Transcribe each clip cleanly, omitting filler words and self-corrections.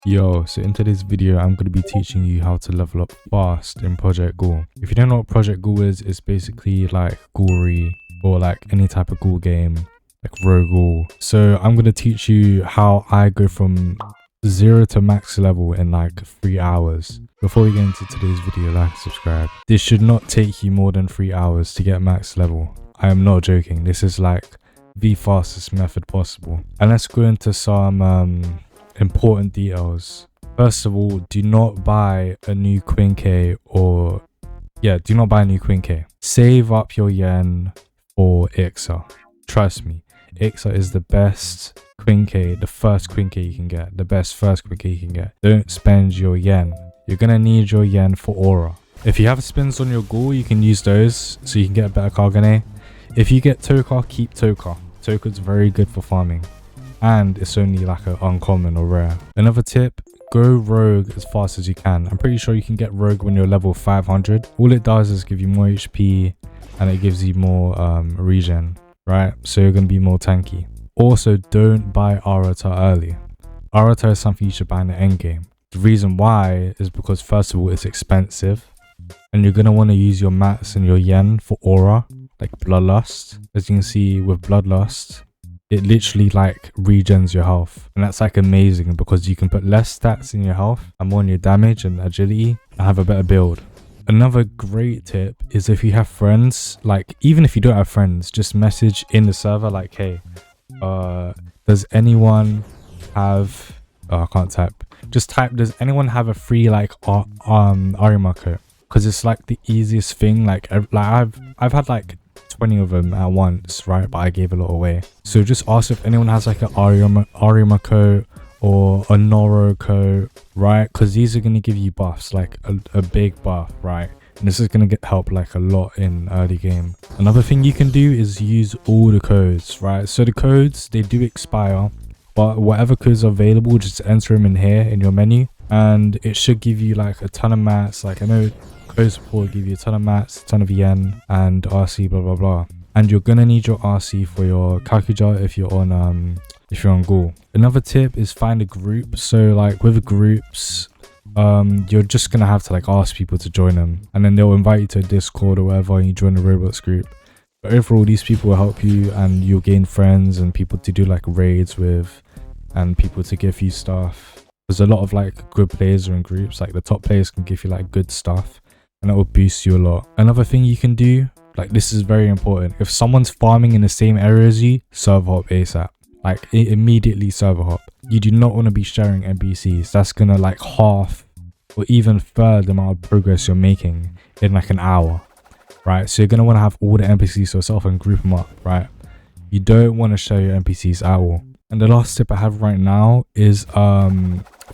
Yo, so in today's video, I'm going to be teaching you how to level up fast in Project Ghoul. If you don't know what Project Ghoul is, it's basically like Ghoulery or like any type of Ghoul game, like Ghoul. So I'm going to teach you how I go from 0 to max level in like 3 hours. Before we get into today's video, like and subscribe. This should not take you more than 3 hours to get max level. I am not joking. This is like the fastest method possible. And let's go into some important details. First of all, do not buy a new Quinque do not buy a new Quinque. Save up your yen for Ixa. Trust me, Ixa is the best Quinque, the first Quinque you can get, the best first Quinque you can get. Don't spend your yen. You're gonna need your yen for aura. If you have spins on your Ghoul, you can use those so you can get a better Kagane. If you get Toka, keep Toka. Toka's very good for farming, and it's only like an uncommon or rare. Another tip, go rogue as fast as you can. I'm pretty sure you can get rogue when you're level 500. All it does is give you more HP and it gives you more regen, right? So you're going to be more tanky. Also, don't buy Arata early. Arata is something you should buy in the endgame. The reason why is because first of all, it's expensive and you're going to want to use your mats and your yen for aura, like Bloodlust. As you can see with Bloodlust, it literally like regens your health, and that's like amazing because you can put less stats in your health and more in your damage and agility and have a better build. Another great tip is if you have friends, like even if you don't have friends, just message in the server like, hey, does anyone have I can't type, just type, does anyone have a free like Arima coat? Because it's like the easiest thing. Like I've had like 20 of them at once, right? But I gave a lot away. So just ask if anyone has like an Arima coat or a Noro coat, right? Because these are going to give you buffs, like a big buff, right? And this is going to help like a lot in early game. Another thing you can do is use all the codes, right? So the codes, they do expire, but whatever codes are available, just enter them in here in your menu, and it should give you like a ton of mats. Like I know Code support give you a ton of mats, a ton of yen, and RC, blah blah blah. And you're gonna need your RC for your Kakuja if you're on Ghoul. Another tip is find a group. So like with groups, you're just gonna have to like ask people to join them, and then they'll invite you to a Discord or whatever, and you join the Roblox group. But overall, these people will help you, and you'll gain friends and people to do like raids with, and people to give you stuff. There's a lot of like good players are in groups. Like the top players can give you like good stuff, and that will boost you a lot. Another thing you can do, like this is very important, if someone's farming in the same area as you, server hop ASAP. Like immediately server hop. You do not want to be sharing NPCs. That's gonna like half or even third the amount of progress you're making in like an hour, right? So you're gonna want to have all the NPCs to yourself and group them up, right? You don't want to share your NPCs at all. And the last tip I have right now is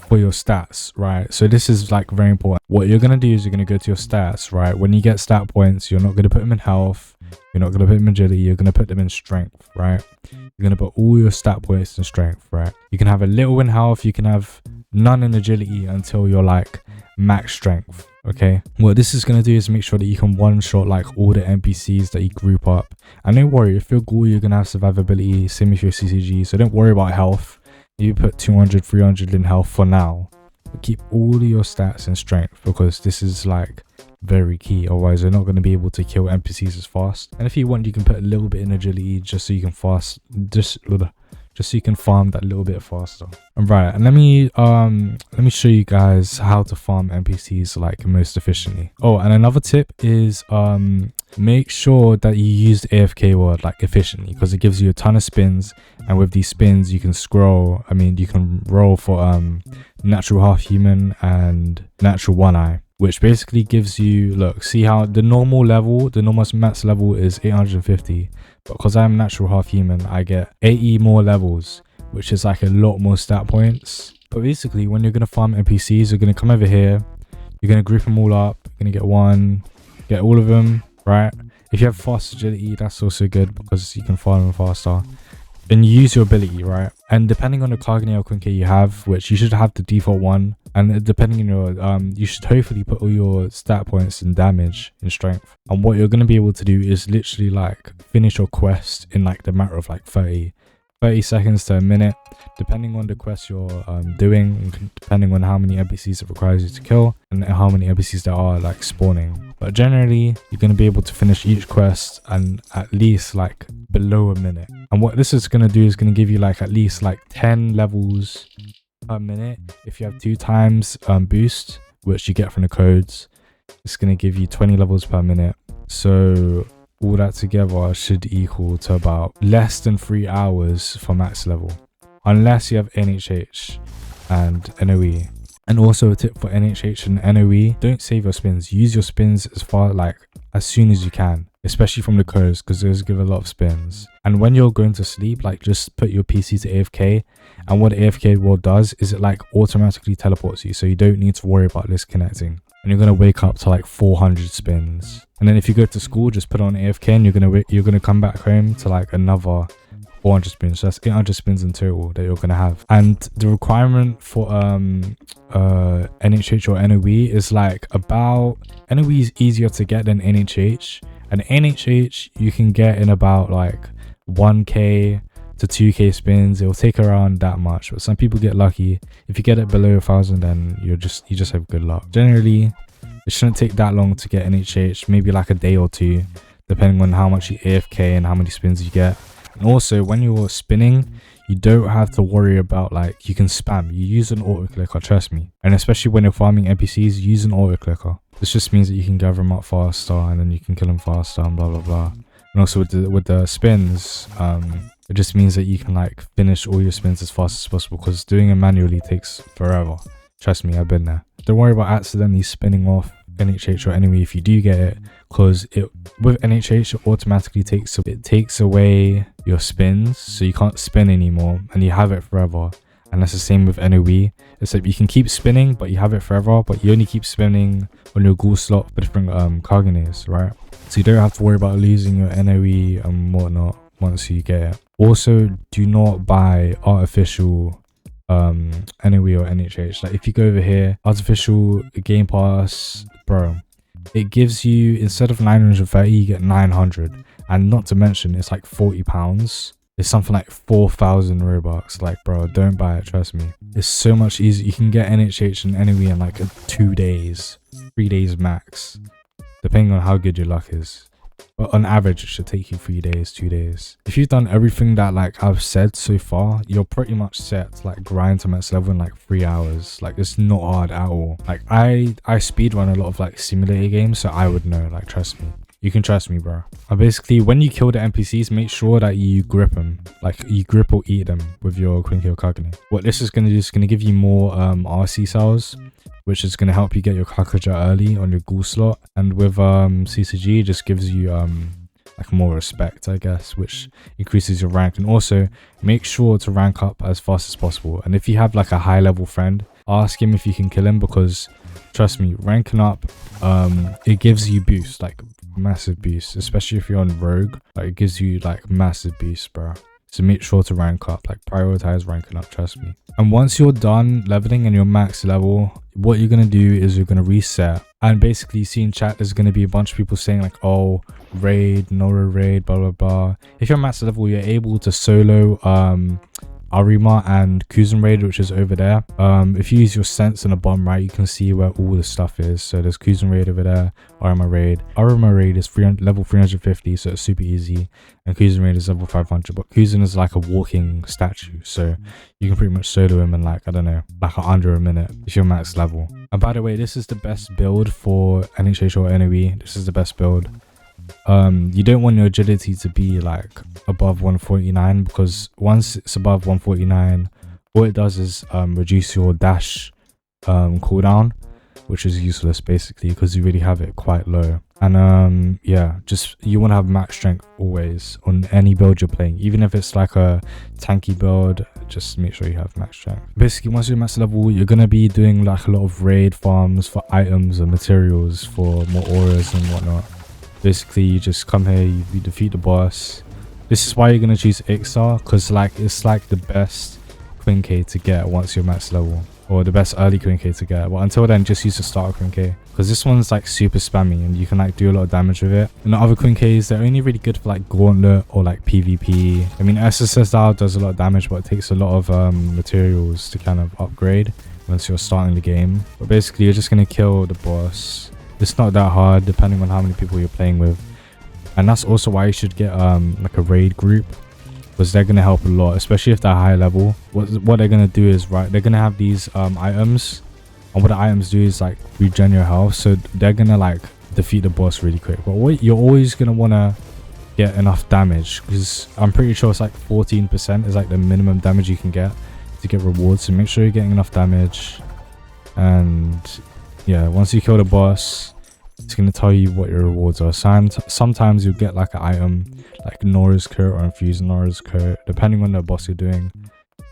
for your stats, right? So this is like very important. What you're gonna do is you're gonna go to your stats, right? When you get stat points, you're not gonna put them in health, you're not gonna put them in agility, you're gonna put them in strength, right? You're gonna put all your stat points in strength, right? You can have a little in health, you can have none in agility until you're like max strength. Okay, what this is going to do is make sure that you can one shot like all the NPCs that you group up. And don't worry, if you're Ghoul, you're going to have survivability, same if you're CCG, so don't worry about health. You put 200 300 in health for now, but keep all of your stats in strength, because this is like very key. Otherwise you're not going to be able to kill NPCs as fast. And if you want, you can put a little bit in agility just so you can just so you can farm that little bit faster. Right, and let me show you guys how to farm NPCs like most efficiently. Oh, and another tip is make sure that you use the AFK word like efficiently, because it gives you a ton of spins, and with these spins you can you can roll for natural half human and natural one eye, which basically gives you, look, see how the normal max level is 850, but because I'm natural half human, I get 80 more levels, which is like a lot more stat points. But basically, when you're gonna farm NPCs, you're gonna come over here, you're gonna group them all up, you're gonna get all of them, right? If you have fast agility, that's also good because you can farm them faster. Then you use your ability, right? And depending on the Kagane or Quinque you have, which you should have the default one, and depending on your you should hopefully put all your stat points in damage and strength. And what you're going to be able to do is literally like finish your quest in like the matter of like 30 30 seconds to a minute, depending on the quest you're doing, depending on how many NPCs it requires you to kill and how many NPCs there are like spawning. But generally, you're going to be able to finish each quest and at least like below a minute. And what this is going to do is going to give you like at least like 10 levels per minute. If you have 2 times boost, which you get from the codes, it's going to give you 20 levels per minute. So all that together should equal to about less than 3 hours for max level, unless you have NHH and NOE. And also a tip for NHH and NOE, don't save your spins. Use your spins as soon as you can, especially from the codes, because those give a lot of spins. And when you're going to sleep, like just put your PC to AFK, and what the AFK wall does is it like automatically teleports you, so you don't need to worry about disconnecting. And you're gonna wake up to like 400 spins. And then if you go to school, just put on AFK and you're gonna come back home to like another 400 spins. So that's 800 spins in total that you're gonna have. And the requirement for NHH or NOE is like about, NOE is easier to get than NHH, and NHH you can get in about like 1k to 2k spins. It will take around that much, but some people get lucky. If you get it below 1,000, then you just have good luck. Generally, it shouldn't take that long to get NHH, maybe like a day or 2, depending on how much you AFK and how many spins you get. And also, when you're spinning, you don't have to worry about like, you can spam. You use an auto clicker, trust me. And especially when you're farming NPCs, use an auto clicker. This just means that you can gather them up faster and then you can kill them faster and blah blah blah. And also with the spins, it just means that you can like finish all your spins as fast as possible, because doing it manually takes forever. Trust me, I've been there. Don't worry about accidentally spinning off NHH or NOE if you do get it, because with NHH it automatically takes away your spins, so you can't spin anymore and you have it forever. And that's the same with NOE. It's like you can keep spinning but you have it forever, but you only keep spinning on your Ghoul slot for different Kagenes, right? So you don't have to worry about losing your NOE and whatnot once you get it. Also, do not buy artificial NOE or NHH. Like if you go over here, artificial game pass, bro, it gives you, instead of 930, you get 900. And not to mention, it's like £40. It's something like 4,000 Robux. Like, bro, don't buy it, trust me. It's so much easier. You can get NHH and NOE in like 2 days, 3 days max, depending on how good your luck is. But on average, it should take you 3 days, 2 days. If you've done everything that like I've said so far, you're pretty much set to like grind to max level in like 3 hours. Like it's not hard at all. Like I speedrun a lot of like simulator games, so I would know, like trust me. You can trust me, bro. And basically, when you kill the NPCs, make sure that you grip them. Like you grip or eat them with your Queen Kill Kagane. What this is going to do is going to give you more RC cells, which is going to help you get your Kakaja early on your Ghoul slot. And with CCG, it just gives you like more respect, I guess, which increases your rank. And also, make sure to rank up as fast as possible. And if you have like a high level friend, ask him if you can kill him, because trust me, ranking up, it gives you boost, like massive boost, especially if you're on Rogue. Like it gives you like massive boost, bro. So make sure to rank up, like prioritize ranking up, trust me. And once you're done leveling and you're max level, what you're going to do is you're going to reset. And basically, you see in chat, there's going to be a bunch of people saying like, oh, raid, no raid, blah, blah, blah. If you're max level, you're able to solo Arima and Kuzan raid, which is over there. If you use your sense in the bottom right, you can see where all the stuff is. So there's Kuzan raid over there, Arima raid. Arima raid is level 350, so it's super easy. And Kuzan raid is level 500, but Kuzan is like a walking statue, so you can pretty much solo him in like, I don't know, like under a minute if you're max level. And by the way, this is the best build for NHH or NOE. This is the best build. You don't want your agility to be like above 149, because once it's above 149, all it does is reduce your dash cooldown, which is useless basically, because you really have it quite low. And yeah, just you want to have max strength always on any build you're playing, even if it's like a tanky build. Just make sure you have max strength. Basically, once you're max level, you're gonna be doing like a lot of raid farms for items and materials for more auras and whatnot. Basically, you just come here, you defeat the boss. This is why you're gonna choose Ixar, because like it's like the best Queen K to get once you're max level. or the best early Queen K to get. But until then, just use the starter Queen K, because this one's like super spammy and you can like do a lot of damage with it. And the other Queen Ks, they're only really good for like Gauntlet or like PvP. I mean, SSSR does a lot of damage, but it takes a lot of materials to kind of upgrade once you're starting the game. But basically, you're just gonna kill the boss. It's not that hard depending on how many people you're playing with. And that's also why you should get like a raid group, because they're gonna help a lot, especially if they're high level. What they're gonna do is, right, they're gonna have these items, and what the items do is like regen your health, so they're gonna like defeat the boss really quick. But what you're always gonna wanna get enough damage, because I'm pretty sure it's like 14% is like the minimum damage you can get to get rewards. So make sure you're getting enough damage. And yeah, once you kill the boss, it's going to tell you what your rewards are. Sometimes you'll get like an item like Nora's coat or infused Nora's coat, depending on the boss you're doing.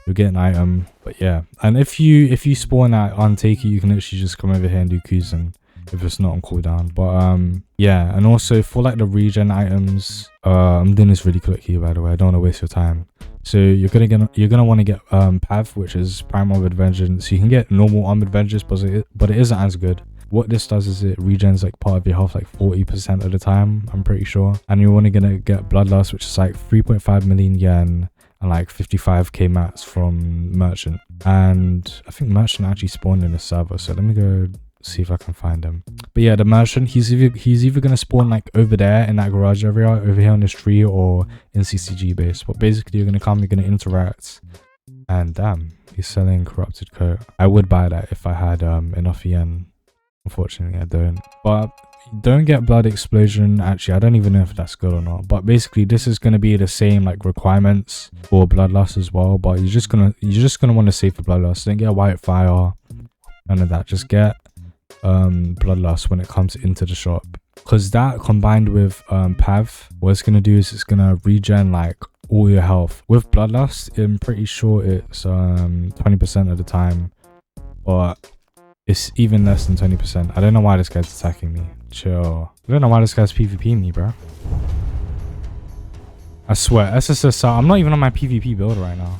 You'll get an item. But yeah, and if you spawn at Untake, you can literally just come over here and do Kuzen if it's not on cooldown. But yeah, and also for like the regen items, I'm doing this really quickly, by the way, I don't want to waste your time. So you're gonna want to get Pav, which is Prime Armored Vengeance. You can get normal Armored Vengeance, but it isn't as good. What this does is it regens like part of your health like 40% of the time, I'm pretty sure. And you're only gonna get Bloodlust, which is like 3.5 million yen and like 55k mats from Merchant. And I think Merchant actually spawned in the server, so let me go see if I can find him. But yeah, the Merchant, he's either gonna spawn like over there in that garage area, over here on this tree, or in CCG base. But basically, you're gonna come, you're gonna interact, and damn, he's selling corrupted coat. I would buy that if I had enough yen. Unfortunately, I don't. But don't get Blood Explosion. Actually, I don't even know if that's good or not. But basically, this is going to be the same like requirements for Bloodlust as well. But you're just gonna want to save for Bloodlust. Don't get White Fire, none of that. Just get Bloodlust when it comes into the shop, because that combined with Pav, what it's gonna do is it's gonna regen like all your health. With Bloodlust, I'm pretty sure it's 20% of the time, but it's even less than 20%. I don't know why this guy's attacking me. Chill. I don't know why this guy's PvPing me, bro. I swear, SSSR, I'm not even on my PvP build right now.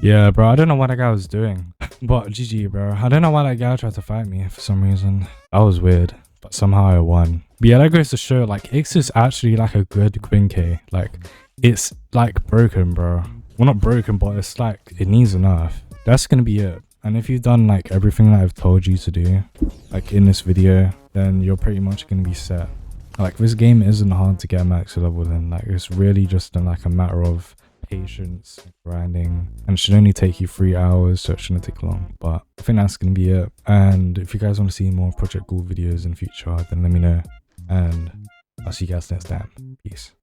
Yeah, bro, I don't know what that guy was doing. But GG, bro. I don't know why that guy tried to fight me for some reason. That was weird. But somehow I won. But yeah, that goes to show, like, X is actually like a good Queen K. Like, it's like broken, bro. Well, not broken, but it's like, it needs enough. That's gonna be it. And if you've done like everything that I've told you to do, like in this video, then you're pretty much gonna be set. Like, this game isn't hard to get max level in. Like, it's really just like a matter of patience, grinding, and it should only take you 3 hours, so it shouldn't take long. But I think that's gonna be it. And if you guys want to see more Project Ghoul videos in future, then let me know, and I'll see you guys next time. Peace.